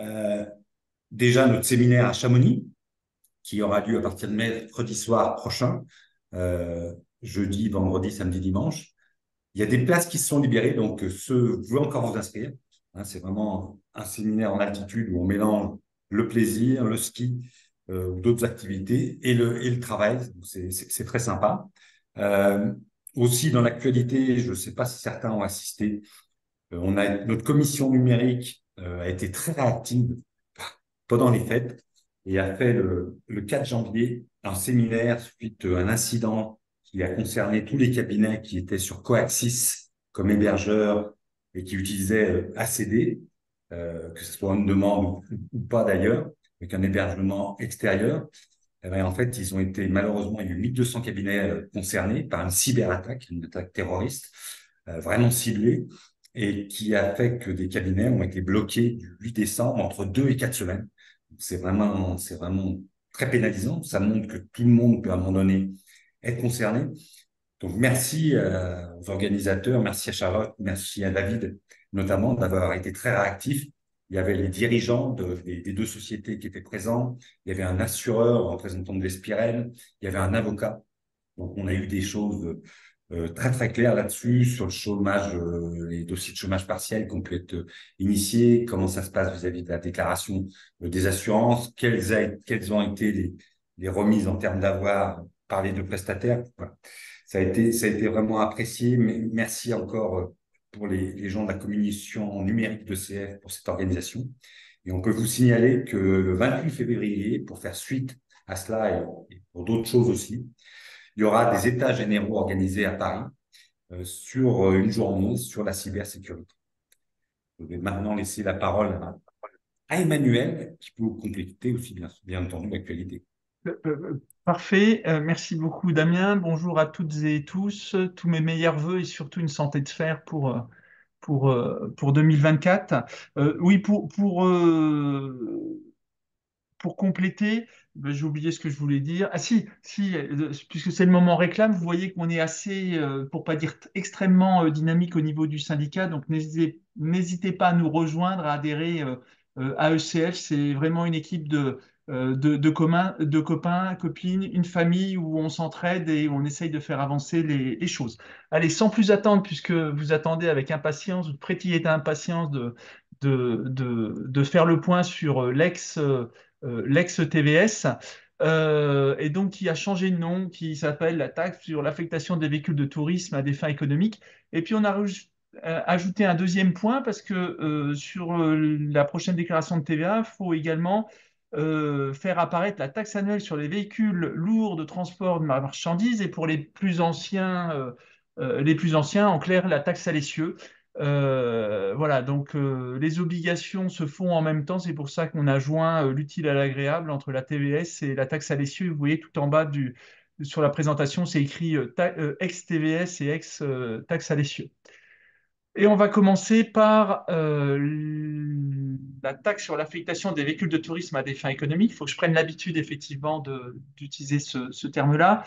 Euh, Déjà, notre séminaire à Chamonix, qui aura lieu à partir de mercredi soir prochain, euh, jeudi, vendredi, samedi, dimanche. Il y a des places qui se sont libérées, donc ceux, vous pouvez encore vous inscrire. Hein, c'est vraiment un séminaire en altitude où on mélange le plaisir, le ski, ou d'autres activités et le travail. Donc, c'est très sympa. Euh, Aussi, dans l'actualité, je ne sais pas si certains ont assisté, on a, notre commission numérique a été très réactive pendant les fêtes et a fait le 4 janvier un séminaire suite à un incident qui a concerné tous les cabinets qui étaient sur Coaxis comme hébergeurs et qui utilisaient ACD, que ce soit une demande ou pas d'ailleurs, avec un hébergement extérieur. Eh ben, en fait, ils ont été, malheureusement, il y a eu 1200 cabinets concernés par une cyberattaque, une attaque terroriste, vraiment ciblée, et qui a fait que des cabinets ont été bloqués du 8 décembre entre 2 et 4 semaines. C'est vraiment très pénalisant. Ça montre que tout le monde peut à un moment donné être concerné. Donc, merci aux organisateurs, merci à Charlotte, merci à David, notamment d'avoir été très réactifs. Il y avait les dirigeants des deux sociétés qui étaient présents. Il y avait un assureur, un représentant de l'Espirel. Il y avait un avocat. Donc, on a eu des choses très, très claires là-dessus, sur le chômage, les dossiers de chômage partiel qui ont pu être initiés, comment ça se passe vis-à-vis de la déclaration des assurances, quelles ont été les remises en termes d'avoir par les deux prestataires. Voilà. Ça a été vraiment apprécié. Mais merci encore pour les gens de la communication numérique de CF pour cette organisation. Et on peut vous signaler que le 28 février, pour faire suite à cela et pour d'autres choses aussi, il y aura des états généraux organisés à Paris sur une journée sur la cybersécurité. Je vais maintenant laisser la parole à Emmanuel, qui peut vous compléter aussi, bien entendu, l'actualité. Parfait. Merci beaucoup, Damien. Bonjour à toutes et tous. Tous mes meilleurs voeux et surtout une santé de fer pour 2024. Oui, pour compléter, ben, j'ai oublié ce que je voulais dire. Ah si, puisque c'est le moment réclame, vous voyez qu'on est assez, pour pas dire extrêmement dynamique au niveau du syndicat, donc n'hésitez pas à nous rejoindre, à adhérer à ECF. C'est vraiment une équipe de copains, copines, une famille où on s'entraide et où on essaye de faire avancer les choses. Allez, sans plus attendre, puisque vous attendez avec impatience, vous prêtez impatience de faire le point sur l'ex-TVS, et donc qui a changé de nom, qui s'appelle la taxe sur l'affectation des véhicules de tourisme à des fins économiques. Et puis on a ajouté un deuxième point parce que sur la prochaine déclaration de TVA, il faut également faire apparaître la taxe annuelle sur les véhicules lourds de transport de marchandises et pour les plus anciens, en clair, la taxe à l'essieu. Voilà, donc les obligations se font en même temps, c'est pour ça qu'on a joint l'utile à l'agréable entre la TVS et la taxe à l'essieu. Vous voyez tout en bas sur la présentation, c'est écrit ex-TVS et ex-taxe à l'essieu. Et on va commencer par la taxe sur l'affectation des véhicules de tourisme à des fins économiques. Il faut que je prenne l'habitude effectivement d'utiliser ce terme-là.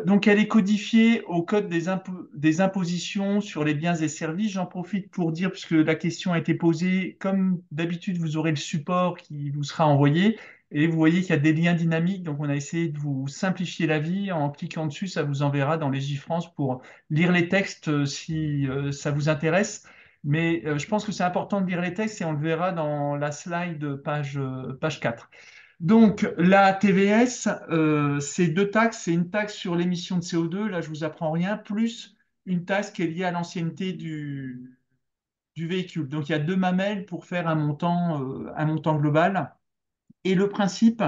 Donc elle est codifiée au Code des impositions sur les biens et services. J'en profite pour dire, puisque la question a été posée, comme d'habitude, vous aurez le support qui vous sera envoyé. Et vous voyez qu'il y a des liens dynamiques. Donc on a essayé de vous simplifier la vie. En cliquant dessus, ça vous enverra dans Légifrance pour lire les textes si ça vous intéresse. Mais je pense que c'est important de lire les textes et on le verra dans la slide page 4. Donc, la TVS, c'est deux taxes. C'est une taxe sur l'émission de CO2, là je vous apprends rien, plus une taxe qui est liée à l'ancienneté du véhicule. Donc, il y a deux mamelles pour faire un montant global. Et le principe,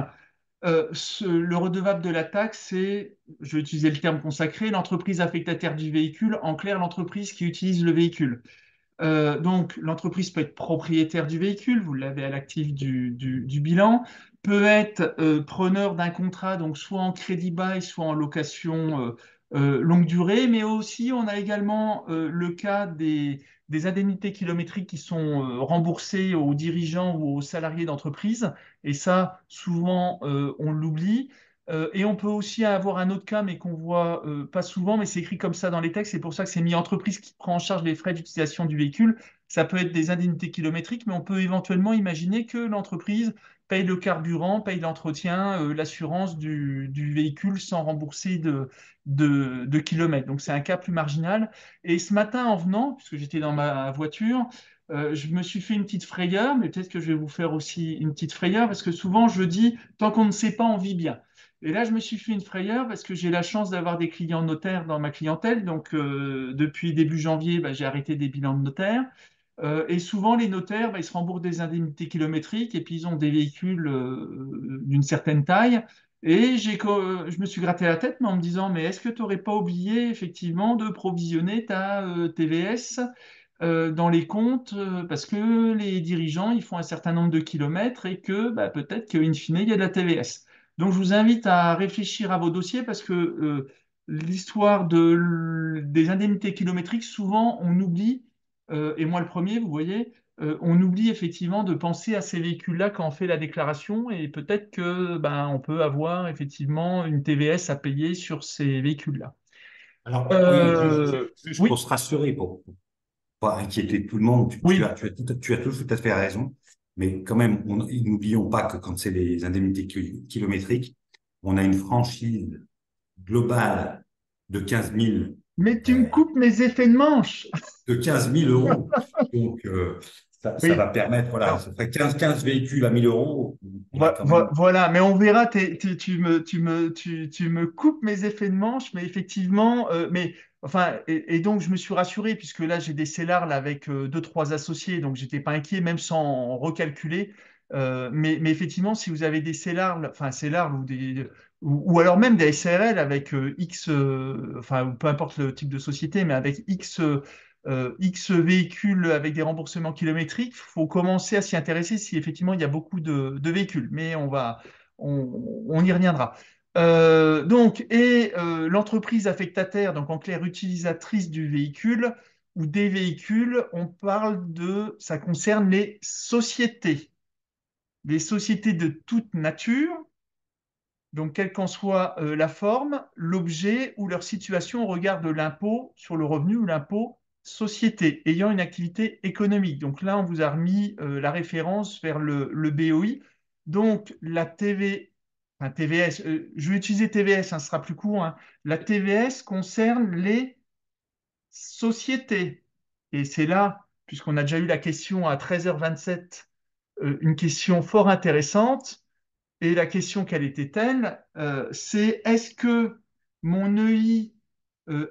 le redevable de la taxe, c'est, je vais utiliser le terme consacré, l'entreprise affectataire du véhicule, en clair, l'entreprise qui utilise le véhicule. Donc, l'entreprise peut être propriétaire du véhicule, vous l'avez à l'actif du bilan, peut être preneur d'un contrat, donc soit en crédit bail, soit en location longue durée, mais aussi on a également le cas des indemnités kilométriques qui sont remboursées aux dirigeants ou aux salariés d'entreprise, et ça, souvent, on l'oublie. Et on peut aussi avoir un autre cas, mais qu'on voit pas souvent, mais c'est écrit comme ça dans les textes. C'est pour ça que c'est mis entreprise qui prend en charge les frais d'utilisation du véhicule. ça peut être des indemnités kilométriques, mais on peut éventuellement imaginer que l'entreprise paye le carburant, paye l'entretien, l'assurance du véhicule sans rembourser de kilomètres. Donc c'est un cas plus marginal. Et ce matin, en venant, puisque j'étais dans ma voiture, je me suis fait une petite frayeur, mais peut-être que je vais vous faire aussi une petite frayeur, parce que souvent je dis, tant qu'on ne sait pas, on vit bien. Et là, je me suis fait une frayeur parce que j'ai la chance d'avoir des clients notaires dans ma clientèle. Donc, depuis début janvier, bah, j'ai arrêté des bilans de notaire. Et souvent, les notaires, bah, ils se remboursent des indemnités kilométriques et puis ils ont des véhicules d'une certaine taille. Et je me suis gratté la tête mais en me disant, mais est-ce que tu n'aurais pas oublié effectivement de provisionner ta TVS dans les comptes parce que les dirigeants, ils font un certain nombre de kilomètres et que bah, peut-être qu'in fine, il y a de la TVS. Donc, je vous invite à réfléchir à vos dossiers parce que l'histoire des indemnités kilométriques, souvent, on oublie, et moi le premier, vous voyez, on oublie effectivement de penser à ces véhicules-là quand on fait la déclaration et peut-être que ben, on peut avoir effectivement une TVS à payer sur ces véhicules-là. Alors, oui, Euh, juste pour oui, se rassurer, pour pas inquiéter tout le monde, oui. tu as tout à fait raison. Mais quand même, n'oublions pas que quand c'est les indemnités kilométriques, on a une franchise globale de 15 000, Mais tu euh, me coupes mes effets de manche. de 15 000 euros. Donc, ça Oui. va permettre, voilà, ça ferait 15 véhicules à 1 000 euros. On a quand même. Voilà, mais on verra, tu me coupes mes effets de manche, mais effectivement, enfin, et donc je me suis rassuré, puisque là j'ai des CELAR là, avec deux, trois associés, donc j'étais pas inquiet, même sans recalculer. Mais effectivement, si vous avez des CELAR, enfin CELAR ou alors même des SRL avec X, enfin, ou peu importe le type de société, mais avec X véhicules avec des remboursements kilométriques, il faut commencer à s'y intéresser si effectivement il y a beaucoup de véhicules, mais on y reviendra. L'entreprise affectataire, donc en clair utilisatrice du véhicule ou des véhicules, on parle ça concerne les sociétés de toute nature, donc, quelle qu'en soit la forme, l'objet ou leur situation au regard de l'impôt sur le revenu ou l'impôt société ayant une activité économique. Donc là, on vous a remis la référence vers le BOI. Donc, la enfin, TVS, je vais utiliser TVS, hein, ce sera plus court, hein. La TVS concerne les sociétés. Et c'est là, puisqu'on a déjà eu la question à 13h27, une question fort intéressante. Et la question, quelle était-elle? C'est est-ce que mon EI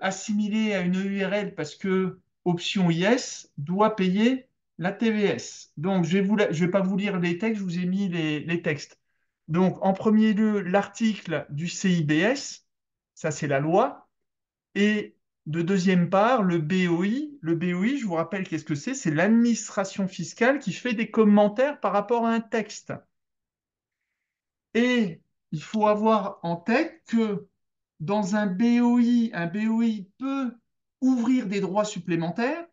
assimilé à une EURL parce que option IS doit payer la TVS? Donc, je vais pas vous lire les textes, je vous ai mis les textes. Donc, en premier lieu, l'article du CIBS, ça c'est la loi. Et de deuxième part, le BOI. Le BOI, je vous rappelle qu'est-ce que c'est? C'est l'administration fiscale qui fait des commentaires par rapport à un texte. Et il faut avoir en tête que dans un BOI peut ouvrir des droits supplémentaires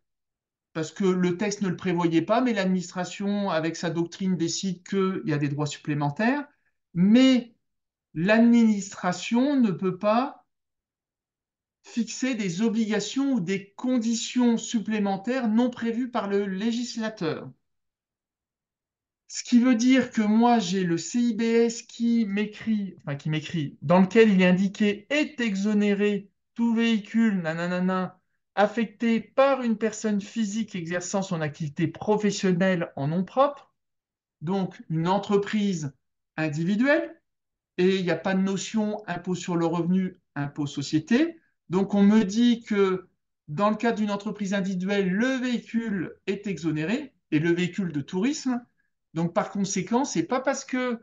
parce que le texte ne le prévoyait pas, mais l'administration, avec sa doctrine, décide qu'il y a des droits supplémentaires. Mais l'administration ne peut pas fixer des obligations ou des conditions supplémentaires non prévues par le législateur. Ce qui veut dire que moi, j'ai le CIBS qui m'écrit, dans lequel il est indiqué est exonéré tout véhicule, nanana, affecté par une personne physique exerçant son activité professionnelle en nom propre, donc une entreprise individuelle, et il n'y a pas de notion impôt sur le revenu, impôt société. Donc on me dit que dans le cas d'une entreprise individuelle, le véhicule est exonéré, et le véhicule de tourisme. Donc par conséquent, c'est pas parce que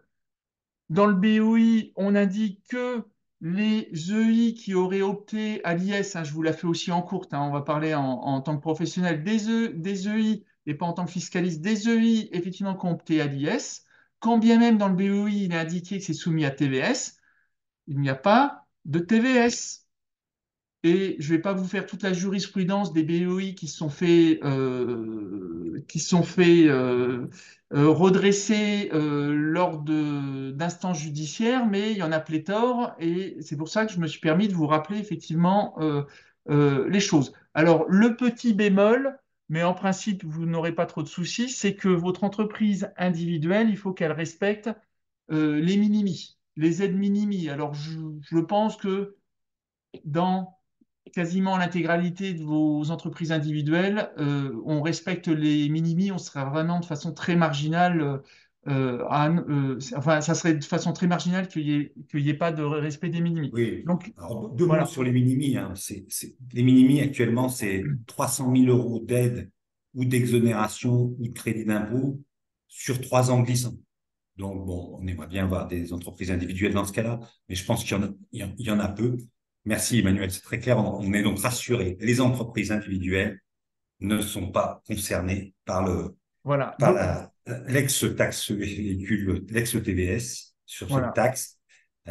dans le BOI, on indique que les EI qui auraient opté à l'IS, hein, je vous la fais aussi en courte, hein, on va parler en tant que professionnel, des EI, et pas en tant que fiscaliste, des EI effectivement qui ont opté à l'IS, quand bien même dans le BOI, il est indiqué que c'est soumis à TVS, il n'y a pas de TVS. Et je ne vais pas vous faire toute la jurisprudence des BOI qui sont fait redresser lors d'instances judiciaires, mais il y en a pléthore, et c'est pour ça que je me suis permis de vous rappeler effectivement les choses. Alors, le petit bémol, mais en principe, vous n'aurez pas trop de soucis, c'est que votre entreprise individuelle, il faut qu'elle respecte les minimi, les aides minimi. Alors, je pense que dans quasiment l'intégralité de vos entreprises individuelles, on respecte les minimi, on sera vraiment de façon très marginale. Enfin, ça serait de façon très marginale qu'il y ait pas de respect des minimi. Oui. Donc, Alors, deux mots voilà. sur les minimis, hein. Les minimis, actuellement, c'est 300 000 euros d'aide ou d'exonération ou de crédit d'impôt sur 3 ans glissants. Donc, bon, on aimerait bien avoir des entreprises individuelles dans ce cas-là, mais je pense qu'il y en a, il y en a peu. Merci, Emmanuel, c'est très clair. On est donc rassuré. Les entreprises individuelles ne sont pas concernées Voilà. par l'ex-taxe véhicule, l'ex-TVS sur cette Voilà. taxe.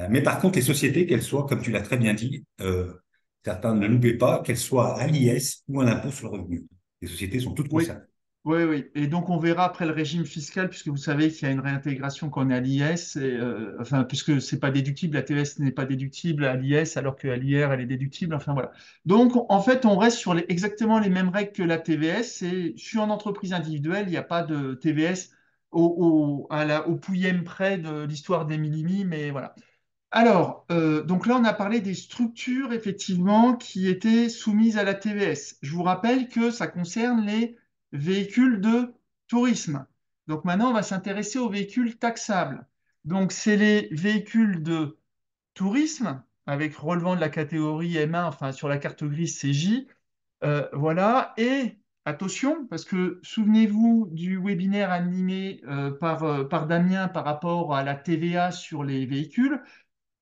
Mais par contre, les sociétés, qu'elles soient, comme tu l'as très bien dit, certains ne l'oublient pas, qu'elles soient à l'IS ou à l'impôt sur le revenu. Les sociétés sont toutes Oui, concernées. oui, oui. Et donc, on verra après le régime fiscal, puisque vous savez qu'il y a une réintégration quand on est à l'IS, enfin, puisque c'est pas déductible, la TES n'est pas déductible à l'IS, alors qu'à l'IR, elle est déductible. Enfin, voilà. Donc, en fait, on reste sur exactement les mêmes règles que la TVS. Et je suis en entreprise individuelle, il n'y a pas de TVS au pouillème près de l'histoire des minimis, mais voilà. Alors, donc là, on a parlé des structures, effectivement, qui étaient soumises à la TVS. Je vous rappelle que ça concerne les véhicules de tourisme. Donc maintenant, on va s'intéresser aux véhicules taxables. Donc, c'est les véhicules de tourisme, avec relevant de la catégorie M1, enfin, sur la carte grise CJ. Voilà. Et attention, parce que souvenez-vous du webinaire animé par Damien par rapport à la TVA sur les véhicules.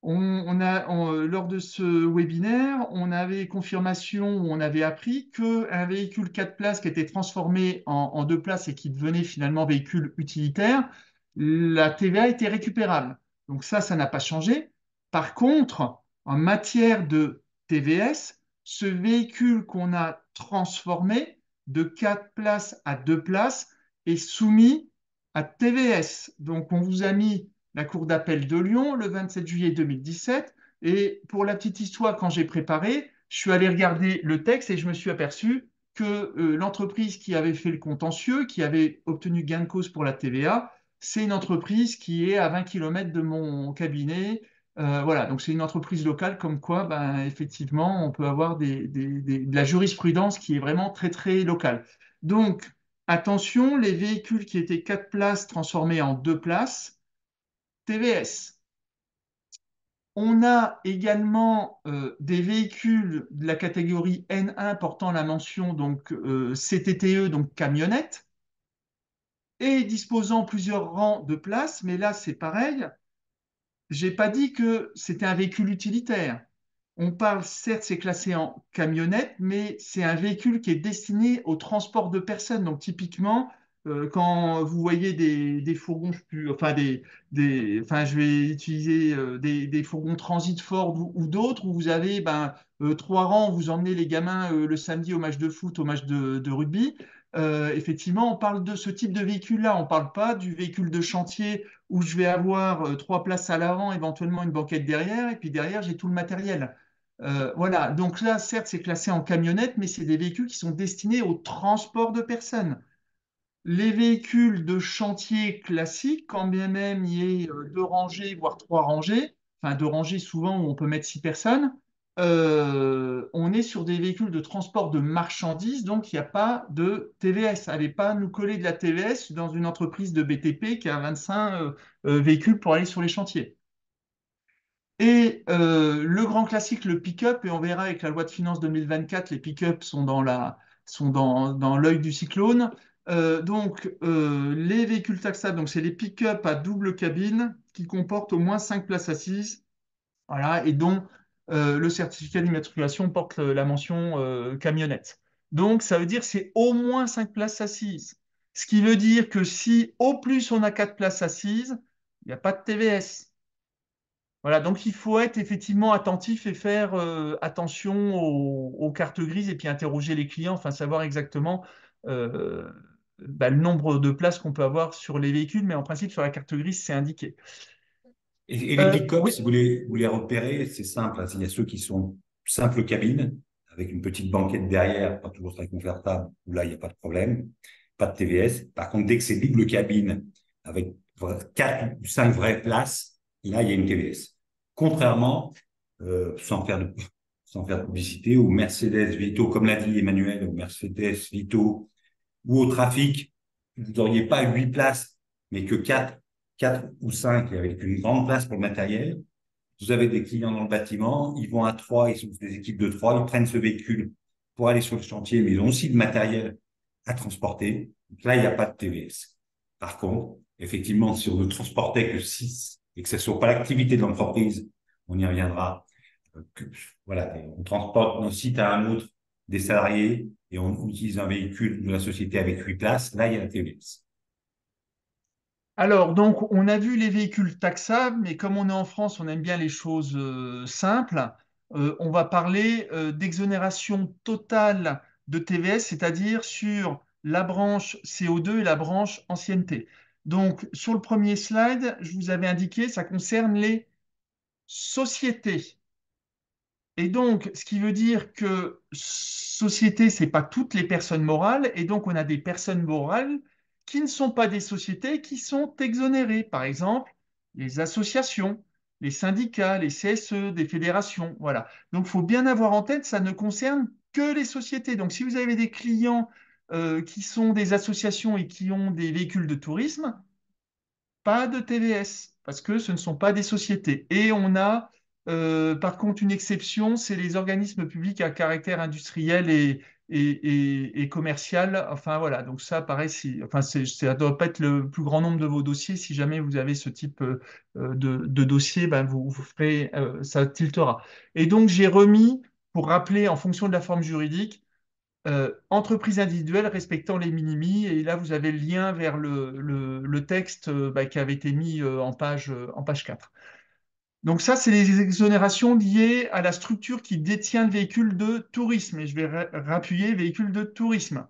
Lors de ce webinaire, on avait confirmation, on avait appris qu'un véhicule 4 places qui était transformé en 2 places et qui devenait finalement véhicule utilitaire, la TVA était récupérable. Donc ça n'a pas changé. Par contre, en matière de TVS, ce véhicule qu'on a transformé de 4 places à 2 places est soumis à TVS. Donc on vous a mis la Cour d'appel de Lyon le 27 juillet 2017. Et pour la petite histoire, quand j'ai préparé, je suis allé regarder le texte et je me suis aperçu que l'entreprise qui avait fait le contentieux, qui avait obtenu gain de cause pour la TVA, c'est une entreprise qui est à 20 km de mon cabinet. Voilà, donc c'est une entreprise locale, comme quoi, ben, effectivement, on peut avoir de la jurisprudence qui est vraiment très, très locale. Donc, attention, les véhicules qui étaient 4 places transformés en 2 places, TVS. On a également des véhicules de la catégorie N1 portant la mention donc CTTE, donc camionnette, et disposant plusieurs rangs de places, mais là c'est pareil, j'ai pas dit que c'était un véhicule utilitaire. On parle, certes, c'est classé en camionnette, mais c'est un véhicule qui est destiné au transport de personnes. Donc, typiquement, quand vous voyez des fourgons, enfin, je vais utiliser des fourgons Transit Ford ou d'autres, où vous avez ben, 3 rangs, où vous emmenez les gamins le samedi au match de foot, au match de rugby. Effectivement, on parle de ce type de véhicule-là. On ne parle pas du véhicule de chantier où je vais avoir 3 places à l'avant, éventuellement une banquette derrière, et puis derrière, j'ai tout le matériel. Voilà, donc là, certes, c'est classé en camionnette, mais c'est des véhicules qui sont destinés au transport de personnes. Les véhicules de chantier classiques, quand bien même il y ait 2 rangées, voire 3 rangées, enfin 2 rangées souvent où on peut mettre 6 personnes, on est sur des véhicules de transport de marchandises, donc il n'y a pas de TVS. Allez pas nous coller de la TVS dans une entreprise de BTP qui a 25 véhicules pour aller sur les chantiers. Et le grand classique, le pick-up, et on verra avec la loi de finances 2024, les pick-up sont dans l'œil du cyclone. Donc, les véhicules taxables, donc c'est les pick-up à double cabine qui comportent au moins 5 places assises, voilà, et dont le certificat d'immatriculation porte la mention camionnette. Donc, ça veut dire que c'est au moins 5 places assises. Ce qui veut dire que si au plus on a 4 places assises, il n'y a pas de TVS. Voilà, donc il faut être effectivement attentif et faire attention aux cartes grises et puis interroger les clients, enfin savoir exactement euh, le nombre de places qu'on peut avoir sur les véhicules, mais en principe sur la carte grise c'est indiqué. Et les pick-up, Oui, si vous les repérez, c'est simple, hein. Il y a ceux qui sont simple cabine, avec une petite banquette derrière, pas toujours très confortable, où là, il n'y a pas de problème, pas de TVS. Par contre, dès que c'est double cabine, avec 4 ou 5 vraies places, là, il y a une TVS. Contrairement, sans sans faire de publicité, au Mercedes Vito, comme l'a dit Emmanuel, au Mercedes Vito, ou au trafic, vous n'auriez pas 8 places, mais que 4 ou 5, avec une grande place pour le matériel. Vous avez des clients dans le bâtiment, ils vont à 3, ils sont des équipes de 3, ils prennent ce véhicule pour aller sur le chantier, mais ils ont aussi le matériel à transporter. Donc là, il n'y a pas de TVS. Par contre, effectivement, si on ne transportait que 6 et que ce ne soit pas l'activité de l'entreprise, on y reviendra. Que, voilà, on transporte d'un site à un autre des salariés et on utilise un véhicule de la société avec 8 places, là, il y a la TVS. Alors, donc, on a vu les véhicules taxables, mais comme on est en France, on aime bien les choses simples. On va parler d'exonération totale de TVS, c'est-à-dire sur la branche CO2 et la branche ancienneté. Donc, sur le premier slide, je vous avais indiqué, ça concerne les sociétés. Et donc, ce qui veut dire que société, c'est pas toutes les personnes morales, et donc on a des personnes morales qui ne sont pas des sociétés qui sont exonérées. Par exemple, les associations, les syndicats, les CSE, des fédérations. Voilà. Donc, il faut bien avoir en tête, ça ne concerne que les sociétés. Donc, si vous avez des clients qui sont des associations et qui ont des véhicules de tourisme, pas de TVS, parce que ce ne sont pas des sociétés. Et on a, par contre, une exception, c'est les organismes publics à caractère industriel et commercial. Enfin, voilà. Donc ça, pareil, enfin, ça doit pas être le plus grand nombre de vos dossiers. Si jamais vous avez ce type de dossier, ben, vous ferez, ça tiltera. Et donc, j'ai remis, pour rappeler en fonction de la forme juridique, entreprise individuelle respectant les minimis. Et là, vous avez le lien vers le texte bah, qui avait été mis en page 4. Donc ça, c'est les exonérations liées à la structure qui détient le véhicule de tourisme. Et je vais rappuyer véhicule de tourisme.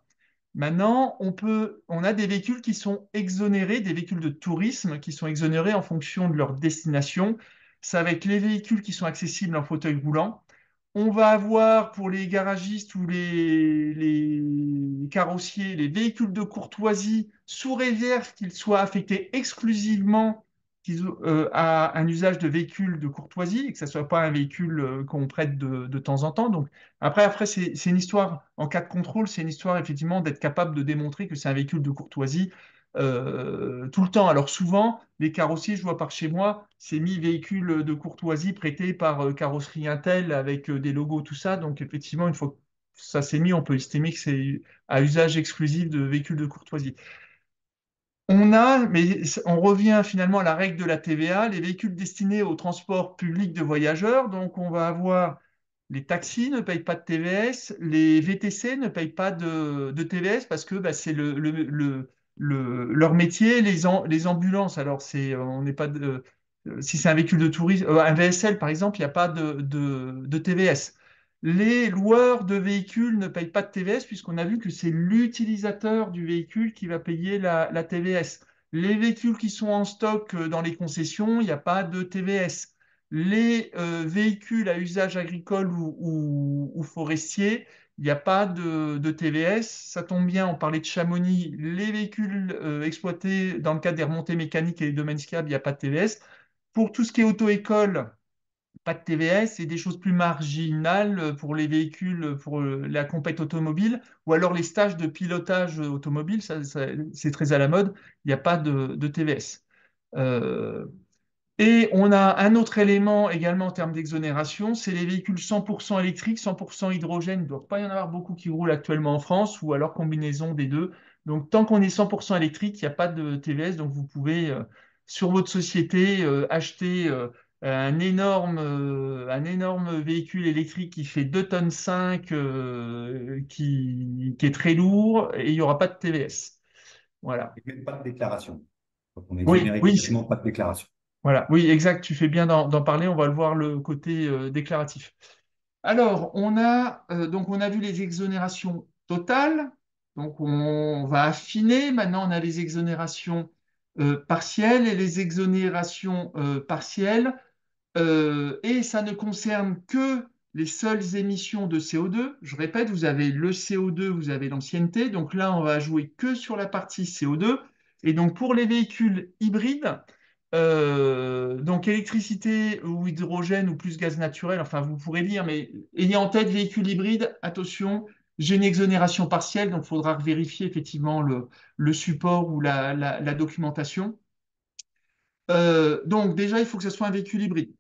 Maintenant, on a des véhicules qui sont exonérés, des véhicules de tourisme qui sont exonérés en fonction de leur destination. C'est avec les véhicules qui sont accessibles en fauteuil roulant. On va avoir pour les garagistes ou les carrossiers les véhicules de courtoisie sous réserve qu'ils soient affectés exclusivement à un usage de véhicule de courtoisie et que ce ne soit pas un véhicule qu'on prête de temps en temps. Donc, après c'est une histoire, en cas de contrôle, c'est une histoire effectivement d'être capable de démontrer que c'est un véhicule de courtoisie tout le temps. Alors souvent, les carrossiers, je vois par chez moi, c'est mis véhicule de courtoisie prêté par Carrosserie Intel avec des logos, tout ça. Donc effectivement, une fois que ça s'est mis, on peut estimer que c'est à usage exclusif de véhicules de courtoisie. Mais on revient finalement à la règle de la TVA, les véhicules destinés au transport public de voyageurs. Donc, on va avoir les taxis ne payent pas de TVS, les VTC ne payent pas de TVS parce que bah, c'est leur métier, les ambulances. Alors, on n'est pas si c'est un véhicule de tourisme, un VSL par exemple, il n'y a pas de TVS. Les loueurs de véhicules ne payent pas de TVS puisqu'on a vu que c'est l'utilisateur du véhicule qui va payer la TVS. Les véhicules qui sont en stock dans les concessions, il n'y a pas de TVS. Les véhicules à usage agricole ou forestier, il n'y a pas de TVS. Ça tombe bien, on parlait de Chamonix. Les véhicules exploités dans le cadre des remontées mécaniques et les domaines skiables, il n'y a pas de TVS. Pour tout ce qui est auto-école, pas de TVS et des choses plus marginales pour les véhicules, pour la compète automobile ou alors les stages de pilotage automobile, c'est très à la mode, il n'y a pas de TVS. Euh, et on a un autre élément également en termes d'exonération, c'est les véhicules 100% électriques, 100% hydrogène. Il ne doit pas y en avoir beaucoup qui roulent actuellement en France ou alors combinaison des deux. Donc tant qu'on est 100% électrique, il n'y a pas de TVS. Donc vous pouvez sur votre société acheter un énorme véhicule électrique qui fait 2 tonnes 5, qui est très lourd et il n'y aura pas de TVS. Voilà. Et même pas de déclaration. Donc, on est Oui, exonéré oui, quasiment pas de déclaration. voilà, oui, exact, tu fais bien d'en parler, on va le voir le côté déclaratif. Alors, donc on a vu les exonérations totales, donc on va affiner, maintenant on a les exonérations partielles et les exonérations partielles, et ça ne concerne que les seules émissions de CO2. Je répète, vous avez le CO2, vous avez l'ancienneté. Donc là, on va jouer que sur la partie CO2. Et donc pour les véhicules hybrides, donc électricité ou hydrogène ou plus gaz naturel, enfin vous pourrez lire, mais ayez en tête véhicule hybride, attention, j'ai une exonération partielle, donc il faudra vérifier effectivement le support ou la documentation. Donc déjà, il faut que ce soit un véhicule hybride.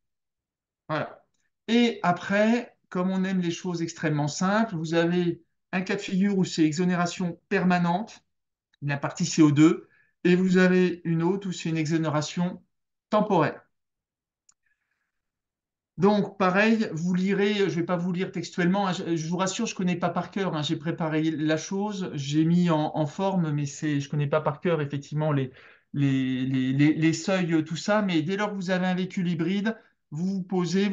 Voilà. Et après, comme on aime les choses extrêmement simples, vous avez un cas de figure où c'est exonération permanente, la partie CO2, et vous avez une autre où c'est une exonération temporaire. Donc, pareil, vous lirez, je ne vais pas vous lire textuellement, hein, je vous rassure, je ne connais pas par cœur, hein, j'ai préparé la chose, j'ai mis en forme, mais je ne connais pas par cœur effectivement les seuils, tout ça, mais dès lors que vous avez un véhicule hybride, vous posez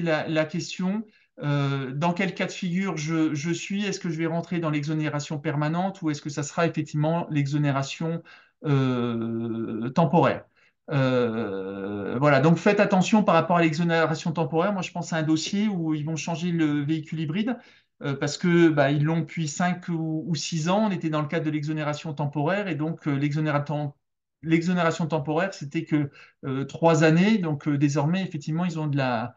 la question, dans quel cas de figure je suis, est-ce que je vais rentrer dans l'exonération permanente ou est-ce que ça sera effectivement l'exonération temporaire? Voilà, donc faites attention par rapport à l'exonération temporaire. Moi, je pense à un dossier où ils vont changer le véhicule hybride parce que bah, ils l'ont depuis 5 ou 6 ans. On était dans le cadre de l'exonération temporaire et donc l'exonération temporaire, c'était que 3 années. Donc désormais, effectivement, ils ont de la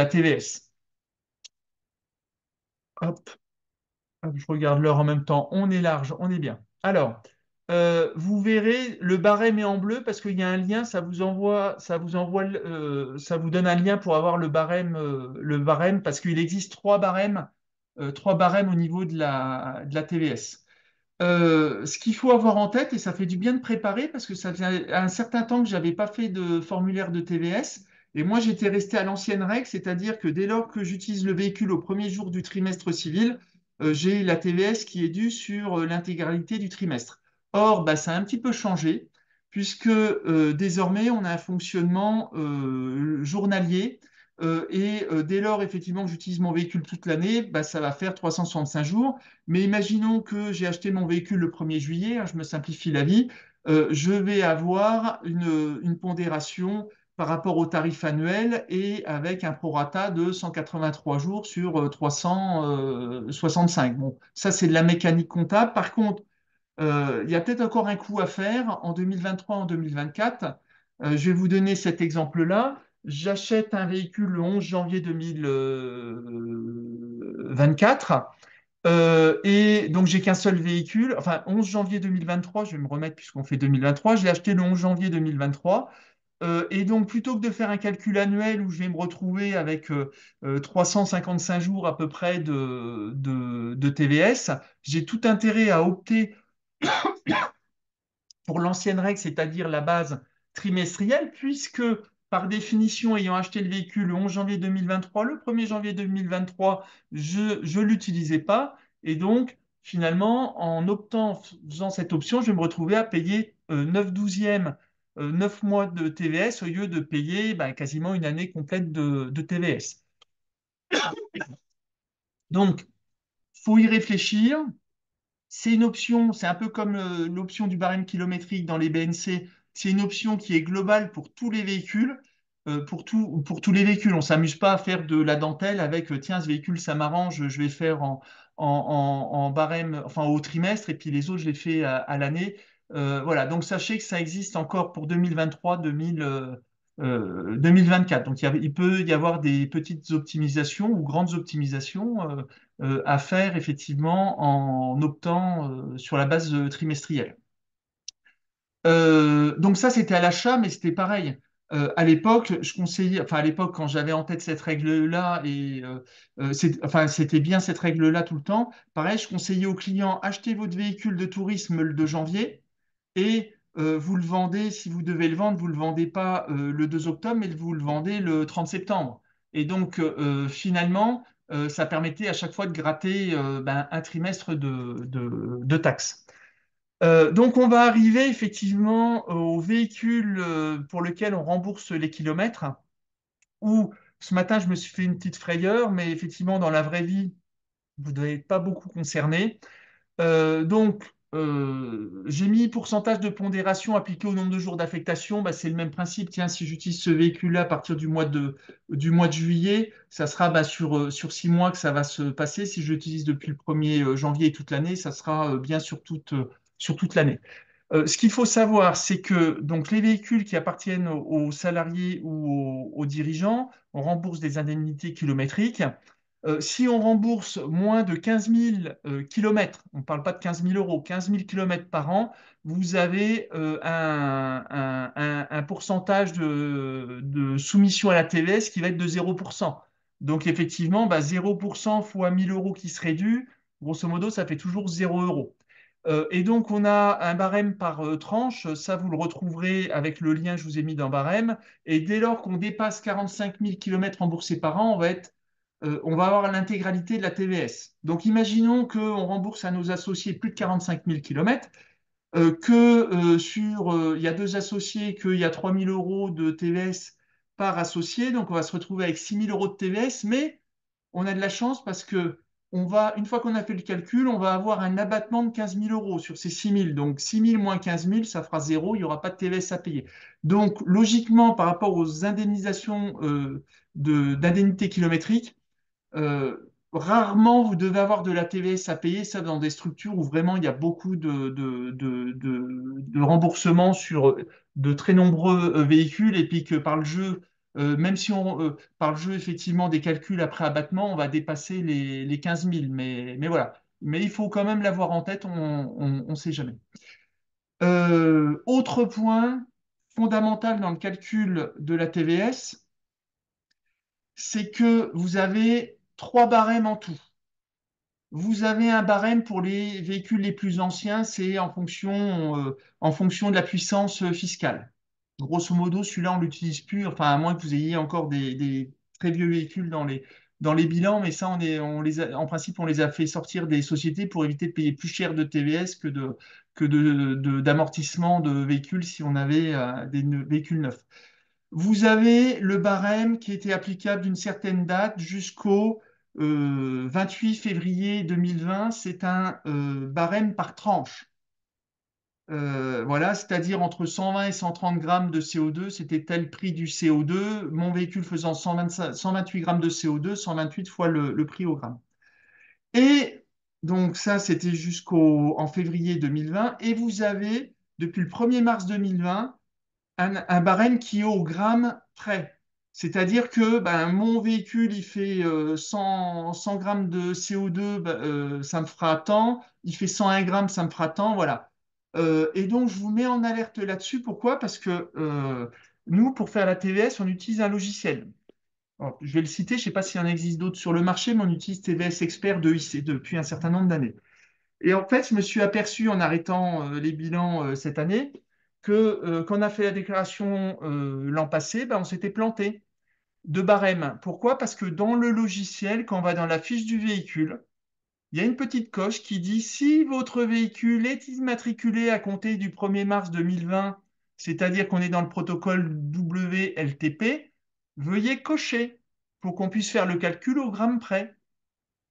TVS. Hop. Hop, je regarde l'heure en même temps. On est large, on est bien. Alors, vous verrez, le barème est en bleu parce qu'il y a un lien, ça vous donne un lien pour avoir le barème parce qu'il existe trois barèmes au niveau de la TVS. Ce qu'il faut avoir en tête, et ça fait du bien de préparer, parce que ça faisait un certain temps que je n'avais pas fait de formulaire de TVS, et moi j'étais resté à l'ancienne règle, c'est-à-dire que dès lors que j'utilise le véhicule au premier jour du trimestre civil, j'ai la TVS qui est due sur l'intégralité du trimestre. Or, bah, ça a un petit peu changé, puisque désormais on a un fonctionnement journalier, dès lors effectivement que j'utilise mon véhicule toute l'année, bah, ça va faire 365 jours. Mais imaginons que j'ai acheté mon véhicule le 1er juillet, hein, je me simplifie la vie, je vais avoir une pondération par rapport au tarif annuel et avec un prorata de 183 jours sur 365. Bon, ça, c'est de la mécanique comptable. Par contre, il y a peut-être encore un coup à faire en 2023, en 2024. Je vais vous donner cet exemple-là. J'achète un véhicule le 11 janvier 2024. Et donc, j'ai qu'un seul véhicule. Enfin, 11 janvier 2023, je vais me remettre puisqu'on fait 2023. Je l'ai acheté le 11 janvier 2023. Et donc, plutôt que de faire un calcul annuel où je vais me retrouver avec 355 jours à peu près de TVS, j'ai tout intérêt à opter pour l'ancienne règle, c'est-à-dire la base trimestrielle, puisque par définition, ayant acheté le véhicule le 11 janvier 2023, le 1er janvier 2023, je ne l'utilisais pas. Et donc, finalement, en optant, faisant cette option, je vais me retrouver à payer 9 douzièmes, 9 mois de TVS au lieu de payer ben, quasiment une année complète de TVS. Donc, il faut y réfléchir. C'est une option, c'est un peu comme l'option du barème kilométrique dans les BNC. C'est une option qui est globale pour tous les véhicules. Pour tous les véhicules, on ne s'amuse pas à faire de la dentelle avec tiens, ce véhicule, ça m'arrange, je vais faire en barème, enfin au trimestre, et puis les autres, je les fais à l'année. Voilà, donc sachez que ça existe encore pour 2023, 2024. Donc il peut y avoir des petites optimisations ou grandes optimisations. À faire effectivement en optant sur la base trimestrielle. Donc ça, c'était à l'achat, mais c'était pareil. À l'époque, je conseillais, enfin à l'époque, quand j'avais en tête cette règle-là, enfin, c'était bien cette règle-là tout le temps, pareil, je conseillais aux clients, achetez votre véhicule de tourisme le 2 janvier et vous le vendez, si vous devez le vendre, vous ne le vendez pas le 2 octobre, mais vous le vendez le 30 septembre. Et donc, finalement, ça permettait à chaque fois de gratter ben, un trimestre de taxes. Donc, on va arriver effectivement au véhicule pour lequel on rembourse les kilomètres, où ce matin, je me suis fait une petite frayeur, mais effectivement, dans la vraie vie, vous ne devez pas beaucoup concerner. Donc, j'ai mis pourcentage de pondération appliqué au nombre de jours d'affectation. Bah, c'est le même principe. Tiens, si j'utilise ce véhicule-là à partir du mois de juillet, ça sera sur 6 mois que ça va se passer. Si je l'utilise depuis le 1er janvier et toute l'année, ça sera bien sur toute l'année. Ce qu'il faut savoir, c'est que donc, les véhicules qui appartiennent aux salariés ou aux dirigeants, on rembourse des indemnités kilométriques. Si on rembourse moins de 15 000 kilomètres, on ne parle pas de 15 000 euros, 15 000 kilomètres par an, vous avez un pourcentage de soumission à la TVS qui va être de 0%. Donc effectivement, 0% fois 1 000 euros qui seraient dus, grosso modo, ça fait toujours 0 euros. Et donc, on a un barème par tranche. Ça, vous le retrouverez avec le lien que je vous ai mis dans barème. Et dès lors qu'on dépasse 45 000 kilomètres remboursés par an, on va avoir l'intégralité de la TVS. Donc, imaginons qu'on rembourse à nos associés plus de 45 000 kilomètres, il y a deux associés, qu'il y a 3 000 euros de TVS par associé. Donc, on va se retrouver avec 6 000 euros de TVS, mais on a de la chance parce que une fois qu'on a fait le calcul, on va avoir un abattement de 15 000 euros sur ces 6 000. Donc 6 000 moins 15 000, ça fera zéro, il n'y aura pas de TVS à payer. Donc logiquement, par rapport aux indemnisations d'indemnités kilométriques, rarement vous devez avoir de la TVS à payer, ça dans des structures où vraiment il y a beaucoup de remboursements sur de très nombreux véhicules et puis que par le jeu, même si par le jeu effectivement des calculs après abattement, on va dépasser les 15 000. Mais voilà. Mais il faut quand même l'avoir en tête, on ne sait jamais. Autre point fondamental dans le calcul de la TVS, c'est que vous avez 3 barèmes en tout. Vous avez un barème pour les véhicules les plus anciens, c'est en fonction de la puissance fiscale. Grosso modo, celui-là, on ne l'utilise plus, enfin, à moins que vous ayez encore des très vieux véhicules dans les bilans, mais ça, en principe, on les a fait sortir des sociétés pour éviter de payer plus cher de TVS d'amortissement de véhicules si on avait des véhicules neufs. Vous avez le barème qui était applicable d'une certaine date jusqu'au 28 février 2020. C'est un barème par tranche. Voilà, c'est-à-dire entre 120 et 130 grammes de CO2, c'était tel prix du CO2. Mon véhicule faisant 128 grammes de CO2, 128 fois le prix au gramme. Et donc ça, c'était jusqu'en février 2020. Et vous avez, depuis le 1er mars 2020, un barème qui est au gramme près. C'est-à-dire que mon véhicule, il fait 100 grammes de CO2, ça me fera tant. Il fait 101 grammes, ça me fera tant. Voilà. Et donc, je vous mets en alerte là-dessus. Pourquoi? Parce que nous, pour faire la TVS, on utilise un logiciel. Alors, je vais le citer, je ne sais pas s'il y en existe d'autres sur le marché, mais on utilise TVS Expert de IC depuis un certain nombre d'années. Et en fait, je me suis aperçu en arrêtant les bilans cette année que quand on a fait la déclaration l'an passé, on s'était planté de barème. Pourquoi? Parce que dans le logiciel, quand on va dans la fiche du véhicule, il y a une petite coche qui dit si votre véhicule est immatriculé à compter du 1er mars 2020, c'est-à-dire qu'on est dans le protocole WLTP, veuillez cocher pour qu'on puisse faire le calcul au gramme près.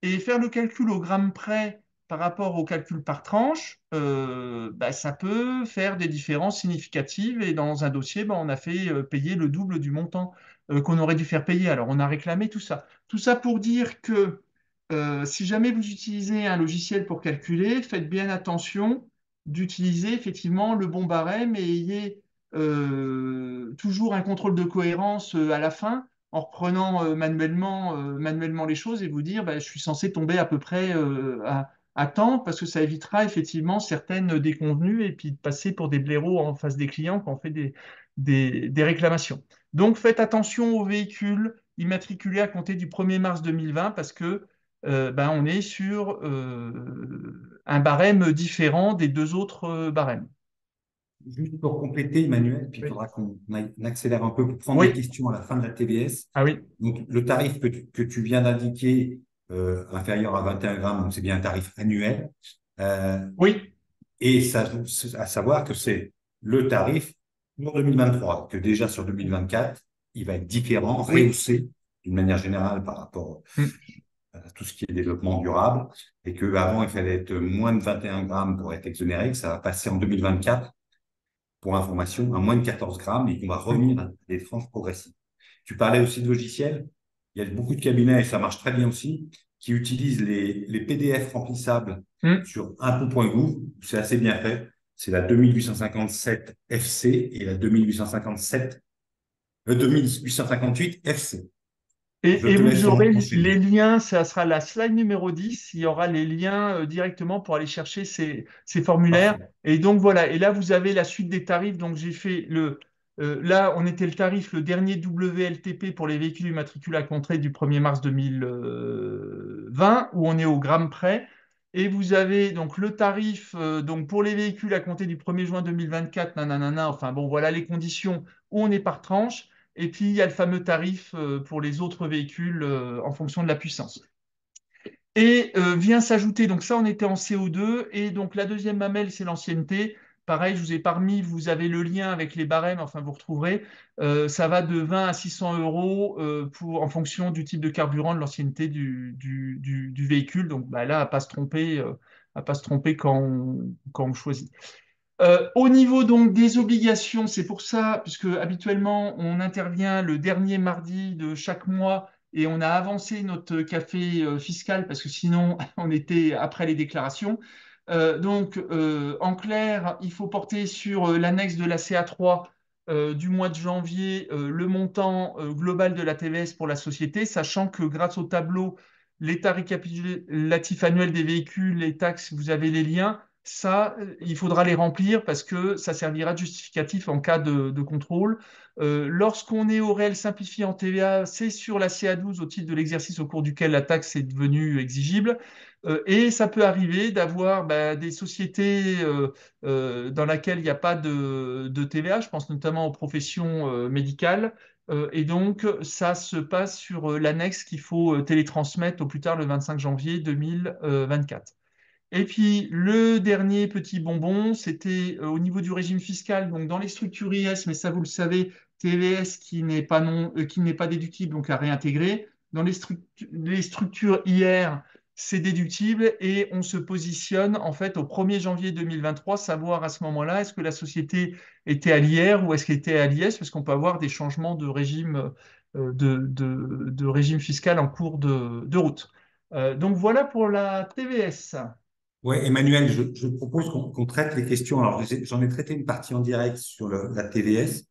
Et faire le calcul au gramme près par rapport au calcul par tranche, ça peut faire des différences significatives. Et dans un dossier, on a fait payer le double du montant qu'on aurait dû faire payer. Alors, on a réclamé tout ça. Tout ça pour dire que si jamais vous utilisez un logiciel pour calculer, faites bien attention d'utiliser effectivement le bon barème et ayez toujours un contrôle de cohérence à la fin en reprenant manuellement les choses et vous dire je suis censé tomber à peu près à temps parce que ça évitera effectivement certaines déconvenues et puis de passer pour des blaireaux en face des clients quand on fait des réclamations. Donc faites attention aux véhicules immatriculés à compter du 1er mars 2020 parce que on est sur un barème différent des deux autres barèmes. Juste pour compléter, Emmanuel, puis il Oui. faudra on accélère un peu pour prendre les Oui. questions à la fin de la TVS. Ah oui. Donc, le tarif que tu viens d'indiquer, inférieur à 21 grammes, donc c'est bien un tarif annuel. Euh, Oui. et ça, à savoir que c'est le tarif pour 2023, que déjà sur 2024, il va être différent, Oui. rehaussé d'une manière générale par rapport Mm. à tout ce qui est développement durable, et qu'avant, il fallait être moins de 21 grammes pour être exonéré, que ça va passer en 2024, pour information, à moins de 14 grammes, et qu'on va revenir à des tranches progressives. Tu parlais aussi de logiciels. Il y a beaucoup de cabinets, et ça marche très bien aussi, qui utilisent les PDF remplissables Hum. sur impôts.gouv. C'est assez bien fait. C'est la 2857 FC et la 2857, 2858 FC. Je Et te vous laisse aurez les enchaîner. liens, ça sera la slide numéro 10. Il y aura les liens directement pour aller chercher ces formulaires. Parfait. Et donc voilà, et là vous avez la suite des tarifs. Donc j'ai fait là on était le tarif, le dernier WLTP pour les véhicules immatriculés à compter du 1er mars 2020, où on est au gramme près. Et vous avez donc le tarif donc pour les véhicules à compter du 1er juin 2024, nanana, enfin bon voilà les conditions où on est par tranche. Et puis, il y a le fameux tarif pour les autres véhicules en fonction de la puissance. Et vient s'ajouter, donc ça, on était en CO2. Et donc, la deuxième mamelle, c'est l'ancienneté. Pareil, je vous ai parmi, vous avez le lien avec les barèmes, enfin, vous retrouverez. Ça va de 20 à 600 euros en fonction du type de carburant, de l'ancienneté du véhicule. Donc, bah, là, à pas se tromper quand on choisit. Au niveau donc des obligations, c'est pour ça, puisque habituellement on intervient le dernier mardi de chaque mois et on a avancé notre café fiscal parce que sinon on était après les déclarations. En clair, il faut porter sur l'annexe de la CA3 du mois de janvier le montant global de la TVS pour la société, sachant que grâce au tableau, l'état récapitulatif annuel des véhicules, les taxes, vous avez les liens. Ça, il faudra les remplir parce que ça servira de justificatif en cas de contrôle. Lorsqu'on est au réel simplifié en TVA, c'est sur la CA12 au titre de l'exercice au cours duquel la taxe est devenue exigible. Et ça peut arriver d'avoir des sociétés dans lesquelles il n'y a pas de TVA, je pense notamment aux professions médicales. Et donc, ça se passe sur l'annexe qu'il faut télétransmettre au plus tard le 25 janvier 2024. Et puis, le dernier petit bonbon, c'était au niveau du régime fiscal, donc dans les structures IS, mais ça vous le savez, TVS qui n'est pas déductible, donc à réintégrer. Dans les structures IR, c'est déductible et on se positionne en fait au 1er janvier 2023, savoir à ce moment-là, est-ce que la société était à l'IR ou est-ce qu'elle était à l'IS, parce qu'on peut avoir des changements de régime, de régime fiscal en cours de route. Donc voilà pour la TVS. Ouais, Emmanuel, je propose qu'on traite les questions. Alors, j'en ai traité une partie en direct sur la TVS.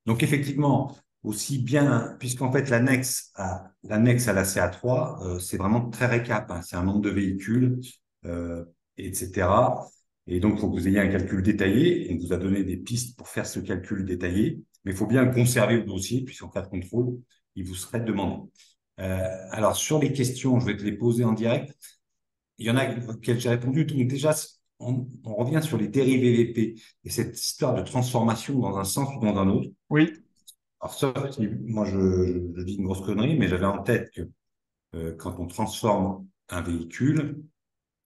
Donc, effectivement, aussi bien, puisqu'en fait, l'annexe à la CA3, c'est vraiment très récap, hein. C'est un nombre de véhicules, etc. Et donc, il faut que vous ayez un calcul détaillé. On vous a donné des pistes pour faire ce calcul détaillé, mais il faut bien conserver le dossier, puisqu'en cas de contrôle, il vous serait demandé. Alors, sur les questions, je vais te les poser en direct. Il y en a auxquelles j'ai répondu. Donc, déjà, on revient sur les dérivés VP et cette histoire de transformation dans un sens ou dans un autre. Oui. Alors, ça, moi, je dis une grosse connerie, mais j'avais en tête que quand on transforme un véhicule,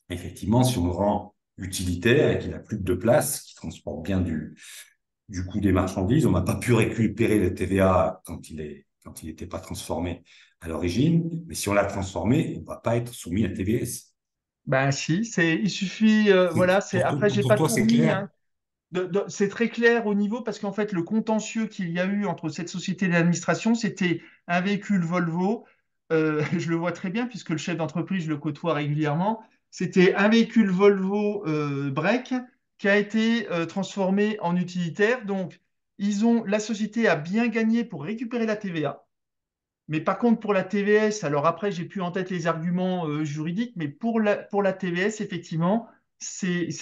effectivement, si on le rend utilitaire et qu'il n'a plus de place, qu'il transporte bien du coût des marchandises, on n'a pas pu récupérer le TVA quand il n'était pas transformé à l'origine, mais si on l'a transformé, on ne va pas être soumis à TVS. Ben si, il suffit, voilà, après j'ai Pour pas toi, tout c'est remis, clair? hein. C'est très clair au niveau parce qu'en fait le contentieux qu'il y a eu entre cette société d'administration, c'était un véhicule Volvo, je le vois très bien puisque le chef d'entreprise, je le côtoie régulièrement, c'était un véhicule Volvo break qui a été transformé en utilitaire. Donc la société a bien gagné pour récupérer la TVA. Mais par contre, pour la TVS, alors après, j'ai plus en tête les arguments juridiques, mais pour la TVS, effectivement,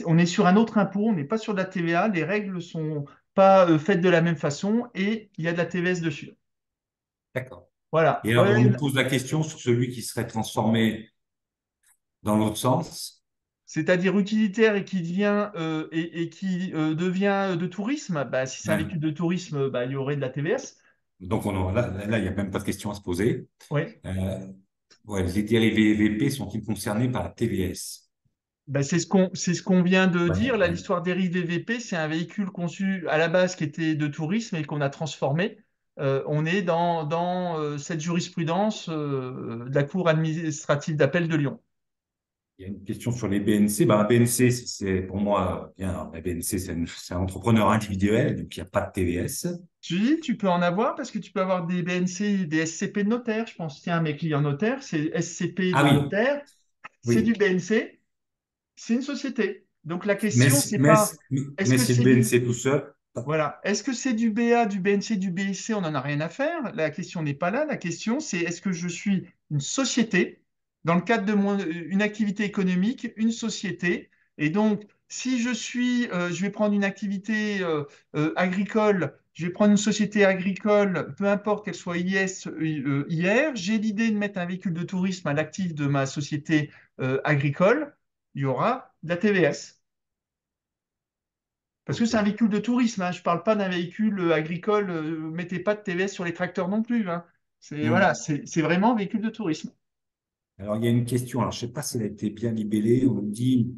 on est sur un autre impôt, on n'est pas sur de la TVA, les règles sont pas faites de la même façon et il y a de la TVS dessus. D'accord. Voilà. Et alors, Ouais, on nous pose la question sur celui qui serait transformé dans l'autre sens. c'est-à-dire utilitaire et qui devient, de tourisme, bah, si c'est un véhicule Hein. de tourisme, bah, il y aurait de la TVS. Donc, là, il n'y a même pas de question à se poser. Oui. Euh, ouais, les dérivés VP sont-ils concernés par la TVS? Ben, c'est ce qu'on vient de Ouais, dire. Là, ouais. l'histoire dérive VP, c'est un véhicule conçu à la base qui était de tourisme et qu'on a transformé. On est dans cette jurisprudence de la Cour administrative d'appel de Lyon. Il y a une question sur les BNC. Ben, un BNC, c'est pour moi, bien, un BNC, c'est un entrepreneur individuel, donc il n'y a pas de TVS. Tu peux en avoir parce que tu peux avoir des BNC, des SCP de notaire. Je pense, tiens, mes clients notaires, c'est SCP Ah de oui, notaire, c'est du oui. BNC, c'est une société. Donc la Mais, question, si- c'est mais, pas est-ce mais que c'est le c'est du BNC tout seul. voilà, est-ce que c'est du BA, du BNC, du BIC, on n'en a rien à faire. La question n'est pas là. La question, c'est est-ce que je suis une société dans le cadre de une activité économique, une société. Et donc, si je vais prendre une activité agricole, je vais prendre une société agricole, peu importe qu'elle soit IS, IR, j'ai l'idée de mettre un véhicule de tourisme à l'actif de ma société agricole, il y aura de la TVS. Parce que Ok. c'est un véhicule de tourisme, hein. Je ne parle pas d'un véhicule agricole. Mettez pas de TVS sur les tracteurs non plus, hein. C'est voilà, Hmm. c'est vraiment un véhicule de tourisme. Alors, il y a une question. Alors, je ne sais pas si elle a été bien libellée. On dit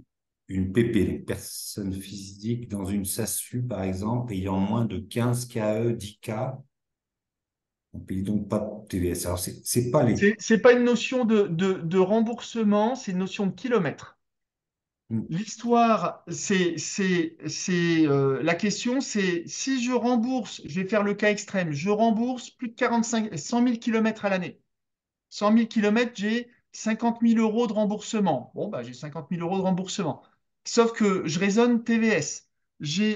une PP, une personne physique dans une SASU, par exemple, ayant moins de 15 KE, 10 K. On ne paye donc pas de TVS. Alors, c'est pas les. C'est pas une notion de remboursement, c'est une notion de kilomètre. Hmm. L'histoire, la question, c'est si je rembourse, je vais faire le cas extrême, je rembourse plus de 100 000 kilomètres à l'année. 100 000 kilomètres, j'ai 50 000 euros de remboursement. Bon, bah, j'ai 50 000 euros de remboursement. Sauf que je raisonne TVS.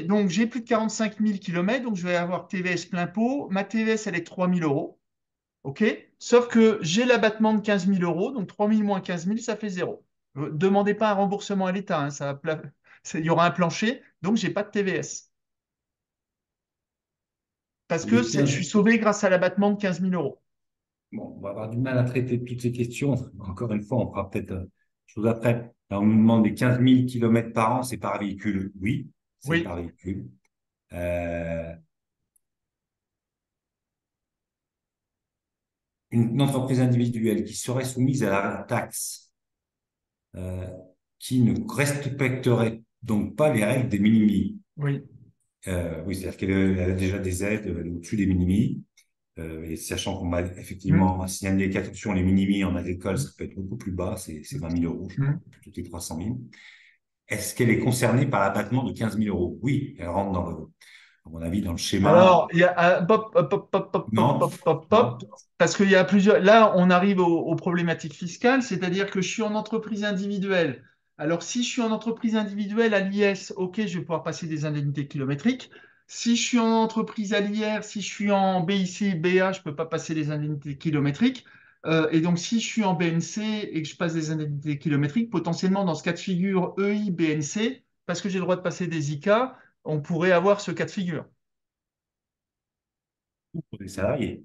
Donc, j'ai plus de 45 000 kilomètres, donc je vais avoir TVS plein pot. Ma TVS, elle est 3 000 euros. OK? Sauf que j'ai l'abattement de 15 000 euros, donc 3 000 moins 15 000, ça fait zéro. Demandez pas un remboursement à l'État, hein, il y aura un plancher, donc j'ai pas de TVS. Parce que Les je suis 15. sauvé grâce à l'abattement de 15 000 euros. Bon, on va avoir du mal à traiter toutes ces questions. Encore une fois, on fera peut-être chose après. Là, on nous demande des 15 000 kilomètres par an, c'est par véhicule. Oui, c'est Oui, par véhicule. Euh, une entreprise individuelle qui serait soumise à la taxe, euh, qui ne respecterait donc pas les règles des minimis. oui. Oui, c'est-à-dire qu'elle a déjà des aides au-dessus des minimis. Et sachant qu'on m'a Hum, effectivement signalé qu'attention, les minimis en agricole, hum, ça peut être beaucoup plus bas, c'est 20 000 euros, je crois, hum. plutôt que les 300 000. Est-ce qu'elle est concernée par l'abattement de 15 000 euros? Oui, elle rentre à mon avis, dans le schéma. Alors, il y a pop, pop, pop, pop, pop, pop, Non, pop, pop, non. pop, parce qu'il y a plusieurs. Là, on arrive aux problématiques fiscales, c'est-à-dire que je suis en entreprise individuelle. Alors, si je suis en entreprise individuelle à l'IS, ok, je vais pouvoir passer des indemnités kilométriques. Si je suis en entreprise à l'IR, si je suis en BIC, BA, je ne peux pas passer des indemnités kilométriques. Et donc, si je suis en BNC et que je passe des indemnités kilométriques, potentiellement dans ce cas de figure EI, BNC, parce que j'ai le droit de passer des ICA, on pourrait avoir ce cas de figure. Pour les salariés.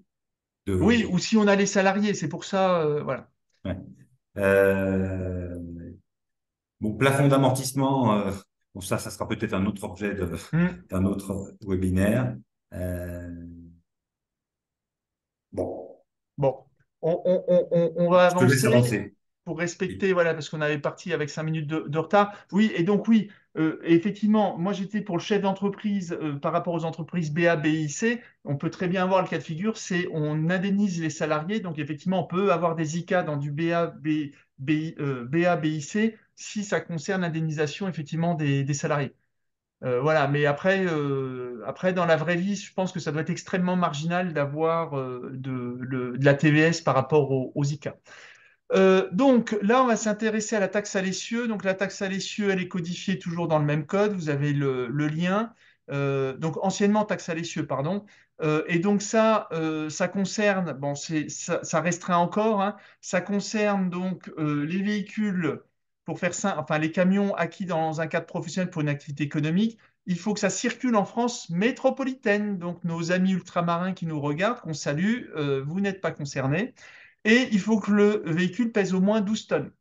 Oui, De, ou si on a les salariés, c'est pour ça, voilà. ouais. Euh, bon, plafond d'amortissement, bon, ça sera peut-être un autre objet Hmm. d'un autre webinaire. Euh, bon, Bon, on va je te laisse avancer avancer. pour Oui. respecter, voilà, parce qu'on avait parti avec 5 minutes de retard. Oui, et donc oui, effectivement, moi j'étais pour le chef d'entreprise par rapport aux entreprises BA, BIC. On peut très bien avoir le cas de figure, c'est on indemnise les salariés. Donc effectivement, on peut avoir des ICA dans du BA, BIC si ça concerne l'indemnisation effectivement des salariés. Voilà, mais après, dans la vraie vie, je pense que ça doit être extrêmement marginal d'avoir de la TVS par rapport aux ICA. Donc là, on va s'intéresser à la taxe à l'essieu. Donc la taxe à l'essieu, elle est codifiée toujours dans le même code. Vous avez le lien. Donc anciennement taxe à l'essieu, pardon. Et donc ça concerne, bon, ça restreint encore, hein. Ça concerne donc les véhicules, pour faire simple, enfin les camions acquis dans un cadre professionnel pour une activité économique. Il faut que ça circule en France métropolitaine. Donc nos amis ultramarins qui nous regardent, qu'on salue, vous n'êtes pas concernés. Et il faut que le véhicule pèse au moins 12 tonnes.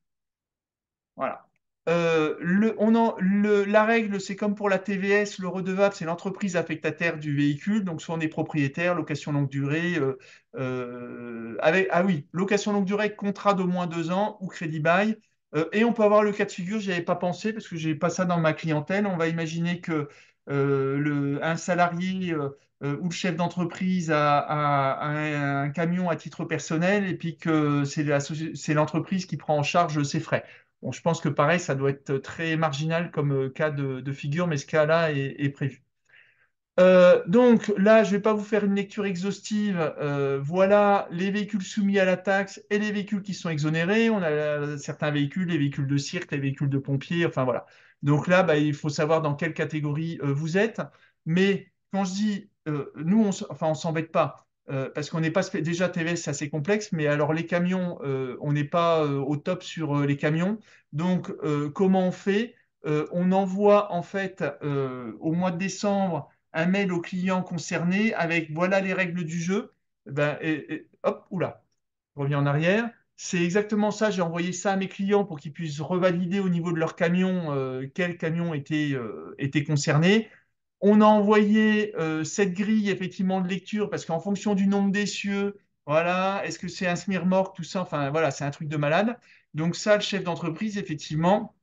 Voilà. La règle, c'est comme pour la TVS, le redevable, c'est l'entreprise affectataire du véhicule. Donc, soit on est propriétaire, location longue durée, ah oui, location longue durée, contrat d'au moins 2 ans ou crédit bail. Et on peut avoir le cas de figure, j'y avais pas pensé parce que j'ai pas ça dans ma clientèle. On va imaginer que un salarié ou le chef d'entreprise a un camion à titre personnel et puis que c'est l'entreprise qui prend en charge ses frais. Bon, je pense que pareil, ça doit être très marginal comme cas de figure, mais ce cas-là est prévu. Donc là, je ne vais pas vous faire une lecture exhaustive. Voilà les véhicules soumis à la taxe et les véhicules qui sont exonérés. On a certains véhicules, les véhicules de cirque, les véhicules de pompiers, enfin voilà. Donc là, bah, il faut savoir dans quelle catégorie vous êtes. Mais quand je dis, nous, enfin, on s'embête pas. Parce qu'on n'est pas déjà TVS, c'est assez complexe, mais alors les camions, on n'est pas au top sur les camions. Donc, comment on fait? On envoie en fait au mois de décembre un mail au client concerné avec voilà les règles du jeu. Ben, hop, oula, je reviens en arrière. C'est exactement ça. J'ai envoyé ça à mes clients pour qu'ils puissent revalider au niveau de leur camion quel camion était concerné. On a envoyé cette grille effectivement de lecture parce qu'en fonction du nombre d'essieux, voilà, est-ce que c'est un smear tout ça, enfin voilà, c'est un truc de malade. Donc ça, le chef d'entreprise, effectivement,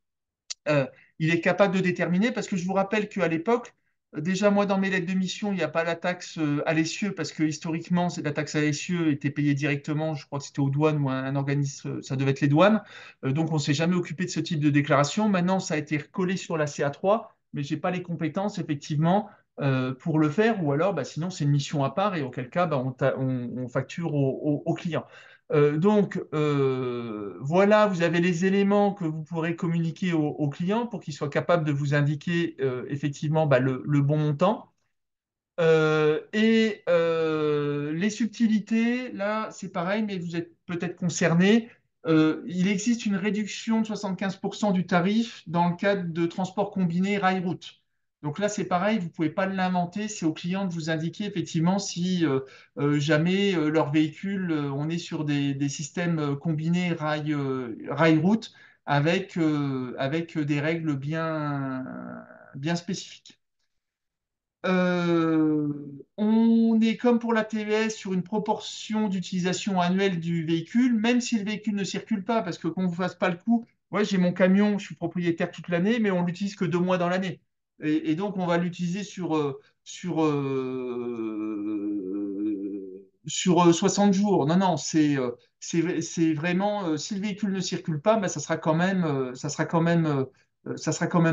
euh, il est capable de déterminer, parce que je vous rappelle qu'à l'époque, déjà moi dans mes lettres de mission, il n'y a pas la taxe à l'essieu, parce que historiquement, la taxe à l'essieu était payée directement, je crois que c'était aux douanes ou un organisme, ça devait être les douanes. Donc on ne s'est jamais occupé de ce type de déclaration. Maintenant, ça a été recollé sur la CA3, mais je n'ai pas les compétences, effectivement, pour le faire, ou alors bah, sinon c'est une mission à part, et auquel cas bah, on facture au client. Voilà, vous avez les éléments que vous pourrez communiquer au client pour qu'il soit capable de vous indiquer effectivement bah, le bon montant. Les subtilités, là, c'est pareil, mais vous êtes peut-être concerné. Il existe une réduction de 75% du tarif dans le cadre de transport combiné rail-route. Donc là, c'est pareil, vous ne pouvez pas l'inventer, c'est au client de vous indiquer effectivement si jamais leur véhicule, on est sur des systèmes combinés rail-route avec des règles bien spécifiques. Euh, on est comme pour la TVS sur une proportion d'utilisation annuelle du véhicule, même si le véhicule ne circule pas, parce que qu'on ne vous fasse pas le coup, ouais, j'ai mon camion, je suis propriétaire toute l'année, mais on l'utilise que 2 mois dans l'année. Et donc, on va l'utiliser sur 60 jours. Non, non, c'est vraiment, si le véhicule ne circule pas, bah, ça sera quand même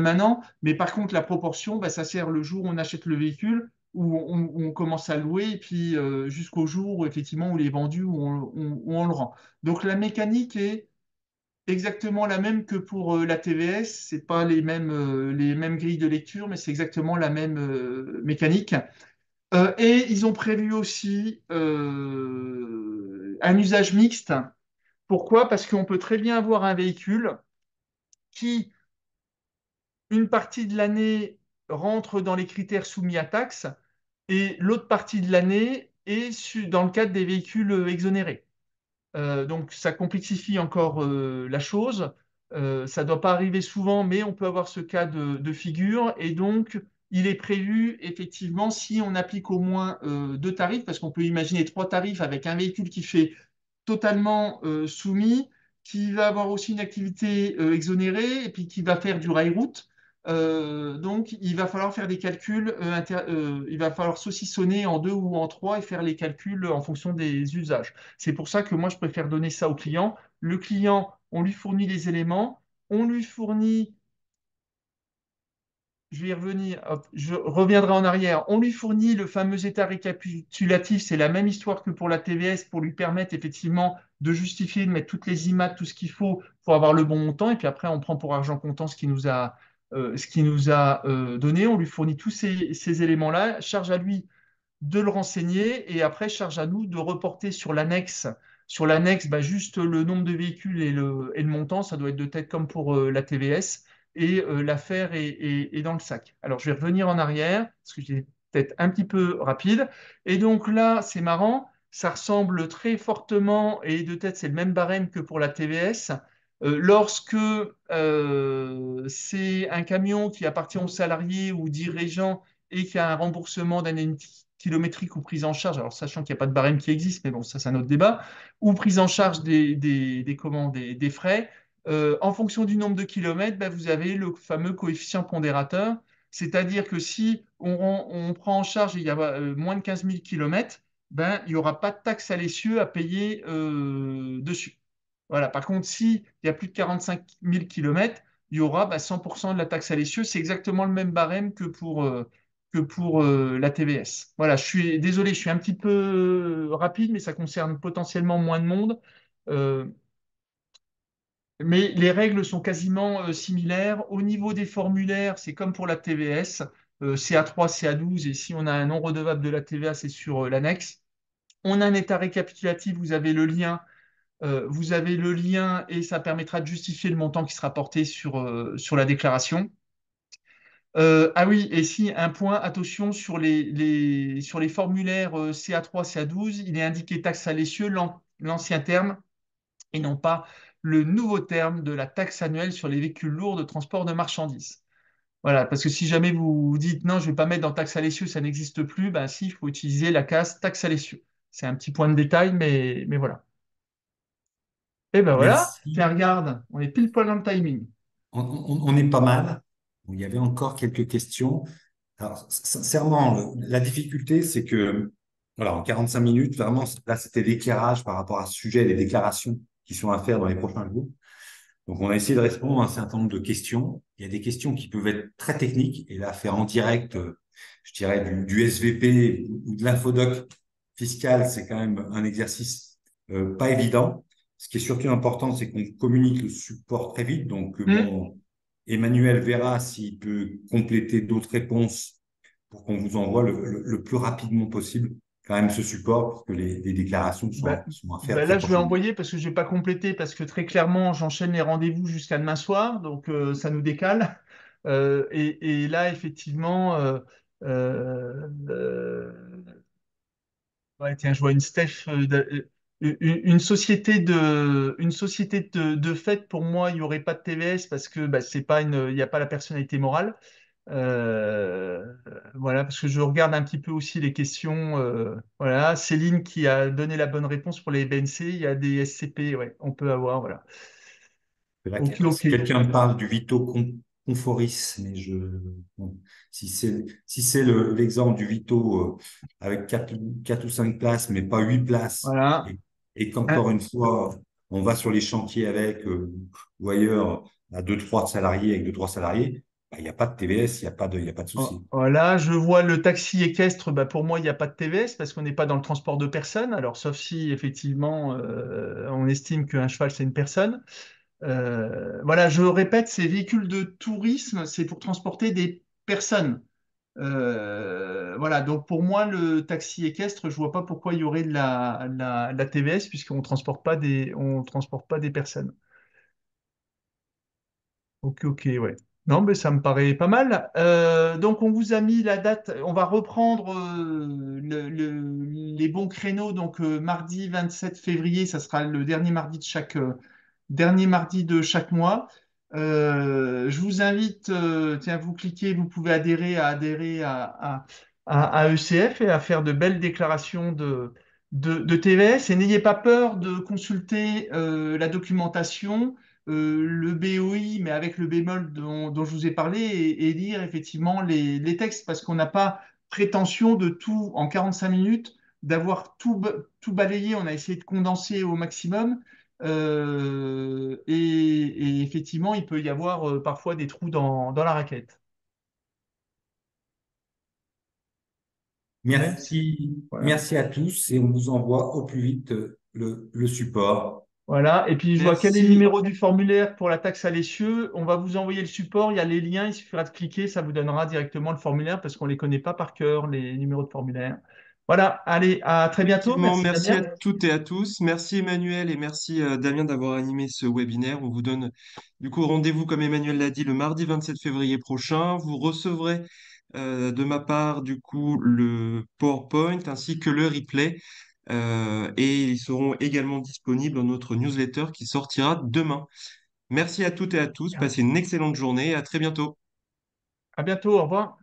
un an. Mais par contre, la proportion, bah, ça sert le jour où on achète le véhicule, où on commence à louer, et puis jusqu'au jour où effectivement où il est vendu, où on le rend. Donc la mécanique est exactement la même que pour la TVS. C'est pas les mêmes grilles de lecture, mais c'est exactement la même mécanique. Et ils ont prévu aussi un usage mixte. Pourquoi? Parce qu'on peut très bien avoir un véhicule qui une partie de l'année rentre dans les critères soumis à taxe et l'autre partie de l'année est dans le cadre des véhicules exonérés. Donc ça complexifie encore la chose. Ça ne doit pas arriver souvent, mais on peut avoir ce cas de figure. Et donc, il est prévu, effectivement, si on applique au moins 2 tarifs, parce qu'on peut imaginer 3 tarifs avec un véhicule qui fait totalement soumis, qui va avoir aussi une activité exonérée et puis qui va faire du rail route. Donc, il va falloir faire des calculs, il va falloir saucissonner en 2 ou en 3 et faire les calculs en fonction des usages. C'est pour ça que moi, je préfère donner ça au client. Le client, on lui fournit les éléments, on lui fournit, je vais y revenir, hop, je reviendrai en arrière. On lui fournit le fameux état récapitulatif. C'est la même histoire que pour la TVS pour lui permettre effectivement de justifier, de mettre toutes les IMAT, tout ce qu'il faut pour avoir le bon montant. Et puis après, on prend pour argent comptant ce qu'il nous a donné. On lui fournit tous ces éléments-là. Charge à lui de le renseigner et après, charge à nous de reporter sur l'annexe. Sur l'annexe, bah, juste le nombre de véhicules et le montant, ça doit être de tête comme pour la TVS et l'affaire est dans le sac. Alors, je vais revenir en arrière parce que j'ai peut-être un petit peu rapide. Et donc là, c'est marrant, ça ressemble très fortement et de tête, c'est le même barème que pour la TVS. Lorsque c'est un camion qui appartient aux salariés ou dirigeants et qui a un remboursement d'indemnité kilométrique ou prise en charge, alors sachant qu'il n'y a pas de barème qui existe, mais bon, ça c'est un autre débat, ou prise en charge des frais, en fonction du nombre de kilomètres, ben, vous avez le fameux coefficient pondérateur. C'est-à-dire que si on prend en charge il y a moins de 15 000 kilomètres, ben, il n'y aura pas de taxe à l'essieu à payer dessus. Voilà. Par contre, s'il y a plus de 45 000 kilomètres, il y aura 100% de la taxe à l'essieu. C'est exactement le même barème que pour la TVS. Voilà, je suis désolé, je suis un petit peu rapide, mais ça concerne potentiellement moins de monde. Euh, mais les règles sont quasiment similaires. Au niveau des formulaires, c'est comme pour la TVS, CA3, CA12, et si on a un non redevable de la TVA, c'est sur l'annexe. On a un état récapitulatif, vous avez le lien et ça permettra de justifier le montant qui sera porté sur la déclaration. Ah oui, et si un point, attention, sur les formulaires CA3, CA12, il est indiqué taxe à l'essieu, l'ancien terme, et non pas le nouveau terme de la taxe annuelle sur les véhicules lourds de transport de marchandises. Voilà, parce que si jamais vous vous dites non, je ne vais pas mettre dans taxe à l'essieu, ça n'existe plus, ben si, il faut utiliser la case taxe à l'essieu. C'est un petit point de détail, mais voilà. Et ben voilà, tiens, Merci. regarde, on est pile poil dans le timing. On est pas mal. Bon, il y avait encore quelques questions. Alors, sincèrement, la difficulté, c'est que, voilà, en 45 minutes, vraiment, là, c'était l'éclairage par rapport à ce sujet, les déclarations qui sont à faire dans les prochains jours. Donc, on a essayé de répondre à un certain nombre de questions. Il y a des questions qui peuvent être très techniques, et là, faire en direct, je dirais, du SVP ou de l'infodoc fiscal, c'est quand même un exercice pas évident. Ce qui est surtout important, c'est qu'on communique le support très vite. Donc, Hmm. bon, Emmanuel verra s'il peut compléter d'autres réponses pour qu'on vous envoie le plus rapidement possible quand même ce support pour que les déclarations Ben, sont à faire ben très là, je vais prochainement. envoyer parce que je n'ai pas complété, parce que très clairement, j'enchaîne les rendez-vous jusqu'à demain soir, donc ça nous décale. Et là, effectivement, ouais, tiens, je vois une Steph, une société de fait, pour moi, il n'y aurait pas de TVS parce que c'est pas il n'y a pas la personnalité morale. Euh, voilà, parce que je regarde un petit peu aussi les questions. Voilà, Céline qui a donné la bonne réponse pour les BNC, il y a des SCP, ouais, on peut avoir, voilà. C'est vrai Ok, ok. si quelqu'un parle du Vito Conforis, mais bon, si c'est l'exemple du Vito avec quatre ou cinq places, mais pas huit places, Voilà. et Hein, qu'encore une fois, on va sur les chantiers avec ou ailleurs à deux, trois salariés avec deux, trois salariés, il n'y a pas de TVS, il y a pas de souci. voilà, je vois le taxi équestre. Pour moi, il n'y a pas de TVS parce qu'on n'est pas dans le transport de personnes. Alors, sauf si effectivement on estime qu'un cheval c'est une personne. Voilà, je répète, ces véhicules de tourisme, c'est pour transporter des personnes. Voilà, donc pour moi, le taxi équestre, je vois pas pourquoi il y aurait de la TVS puisqu'on on transporte pas des personnes. Ok, ok, ouais. Non, mais ça me paraît pas mal. Donc, on vous a mis la date. On va reprendre les bons créneaux. Donc, mardi 27 février, ça sera le dernier mardi de chaque mois. Je vous invite, tiens, vous cliquez, vous pouvez adhérer à ECF et à faire de belles déclarations de TVS. Et n'ayez pas peur de consulter la documentation, le BOI, mais avec le bémol dont je vous ai parlé, et lire effectivement les textes, parce qu'on n'a pas prétention de tout, en 45 minutes, d'avoir tout balayé. On a essayé de condenser au maximum. Et effectivement, il peut y avoir parfois des trous dans la raquette. Même si, voilà. Merci à tous et on vous envoie au plus vite le support. Voilà. Et puis, je vois quel est le Merci. numéro du formulaire pour la taxe à l'essieu. On va vous envoyer le support. Il y a les liens. Il suffira de cliquer. Ça vous donnera directement le formulaire parce qu'on ne les connaît pas par cœur, les numéros de formulaire. Voilà. Allez, à très bientôt. Effectivement, Merci, merci à Damien. toutes et à tous. Merci Emmanuel et merci Damien d'avoir animé ce webinaire. On vous donne du coup rendez-vous, comme Emmanuel l'a dit, le mardi 27 février prochain. Vous recevrez de ma part du coup le PowerPoint ainsi que le replay. Et ils seront également disponibles dans notre newsletter qui sortira demain. Merci à toutes et à tous. Passez une excellente journée et à très bientôt. À bientôt. Au revoir.